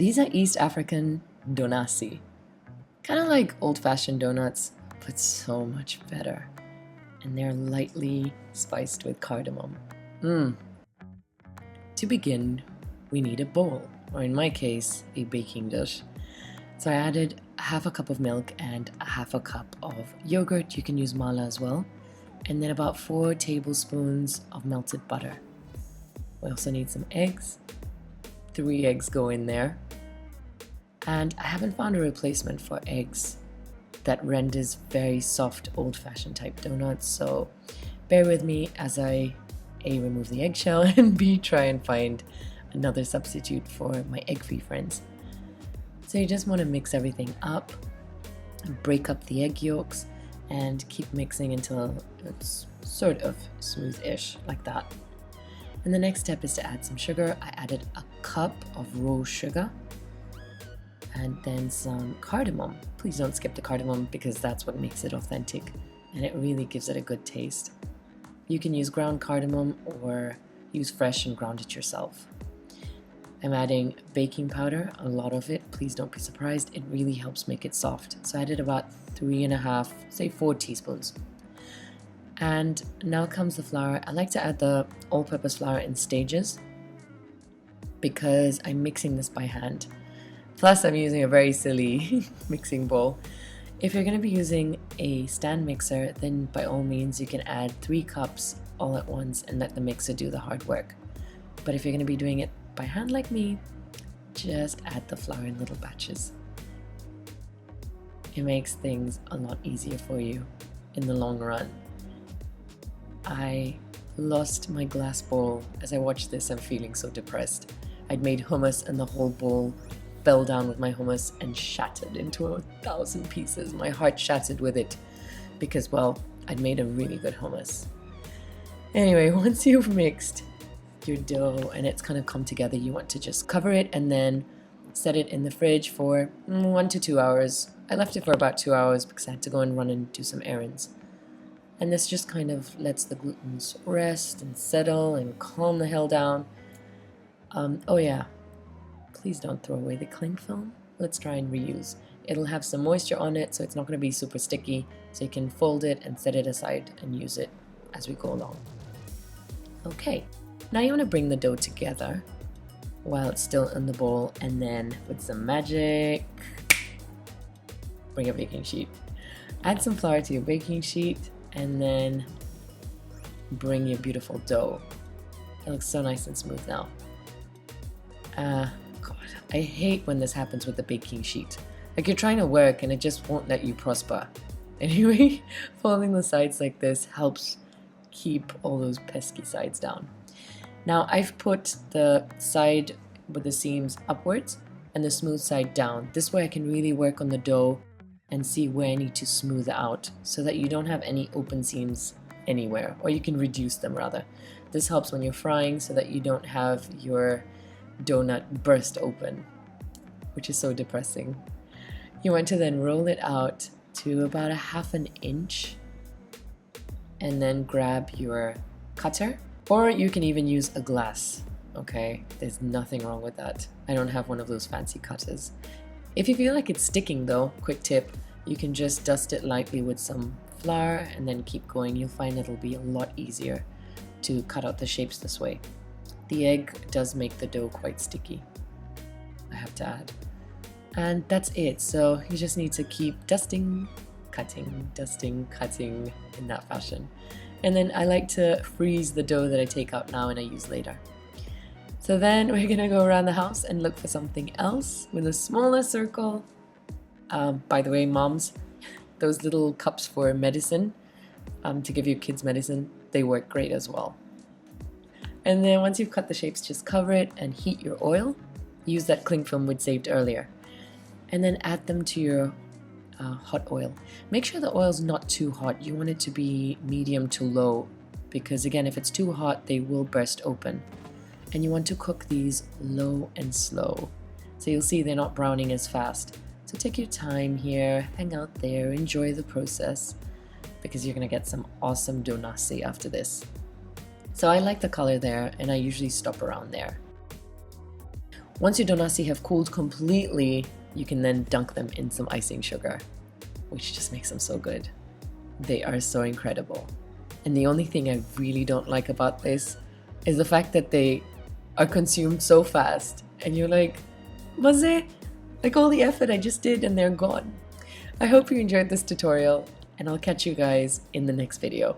These are East African Donasi. Kind of like old-fashioned donuts, but so much better. And they're lightly spiced with cardamom. To begin, we need a bowl, or in my case, a baking dish. So I added half a cup of milk and half a cup of yogurt. You can use mala as well. And then about 4 tablespoons of melted butter. We also need some eggs. 3 eggs go in there. And I haven't found a replacement for eggs that renders very soft old-fashioned type donuts, so bear with me as I A, remove the eggshell, and B, try and find another substitute for my egg-free friends. So you just want to mix everything up, break up the egg yolks, and keep mixing until it's sort of smooth-ish, like that. And the next step is to add some sugar. I added a cup of raw sugar, and then some cardamom. Please don't skip the cardamom because that's what makes it authentic and it really gives it a good taste. You can use ground cardamom or use fresh and ground it yourself. I'm adding baking powder, a lot of it. Please don't be surprised, it really helps make it soft. So I added about 3.5, say 4 teaspoons. And now comes the flour. I like to add the all-purpose flour in stages because I'm mixing this by hand. Plus, I'm using a very silly mixing bowl. If you're going to be using a stand mixer, then by all means you can add 3 cups all at once and let the mixer do the hard work. But if you're going to be doing it by hand like me, just add the flour in little batches. It makes things a lot easier for you in the long run. I lost my glass bowl. As I watch this, I'm feeling so depressed. I'd made hummus and the whole bowl fell down with my hummus and shattered into 1,000 pieces. My heart shattered with it because, well, I'd made a really good hummus. Anyway, once you've mixed your dough and it's kind of come together, you want to just cover it and then set it in the fridge for 1 to 2 hours. I left it for about 2 hours because I had to go and run and do some errands. And this just kind of lets the glutens rest and settle and calm the hell down. Oh yeah. Please don't throw away the cling film. Let's try and reuse. It'll have some moisture on it, so it's not going to be super sticky, so you can fold it and set it aside and use it as we go along. Okay, now you want to bring the dough together while it's still in the bowl, and then with some magic, bring a baking sheet. Add some flour to your baking sheet, and then bring your beautiful dough. It looks so nice and smooth now. God, I hate when this happens with the baking sheet. Like you're trying to work and it just won't let you prosper. Anyway, folding the sides like this helps keep all those pesky sides down. Now I've put the side with the seams upwards and the smooth side down. This way I can really work on the dough and see where I need to smooth out so that you don't have any open seams anywhere, or you can reduce them rather. This helps when you're frying so that you don't have your donut burst open, which is so depressing. You want to then roll it out to about 1/2 inch and then grab your cutter, or you can even use a glass. Okay, there's nothing wrong with that. I don't have one of those fancy cutters. If you feel like it's sticking though, quick tip, you can just dust it lightly with some flour and then keep going. You'll find it'll be a lot easier to cut out the shapes this way. The egg does make the dough quite sticky, I have to add. And that's it. So you just need to keep dusting, cutting in that fashion. And then I like to freeze the dough that I take out now and I use later. So then we're gonna go around the house and look for something else with a smaller circle. By the way, moms, those little cups for medicine, to give your kids medicine, they work great as well. And then once you've cut the shapes, just cover it and heat your oil. Use that cling film we'd saved earlier. And then add them to your hot oil. Make sure the oil's not too hot. You want it to be medium to low because again, if it's too hot, they will burst open. And you want to cook these low and slow. So you'll see they're not browning as fast. So take your time here, hang out there, enjoy the process because you're gonna get some awesome donasi after this. So I like the color there and I usually stop around there. Once your donasi have cooled completely, you can then dunk them in some icing sugar, which just makes them so good. They are so incredible. And the only thing I really don't like about this is the fact that they are consumed so fast. And you're like, maze, like all the effort I just did and they're gone. I hope you enjoyed this tutorial, and I'll catch you guys in the next video.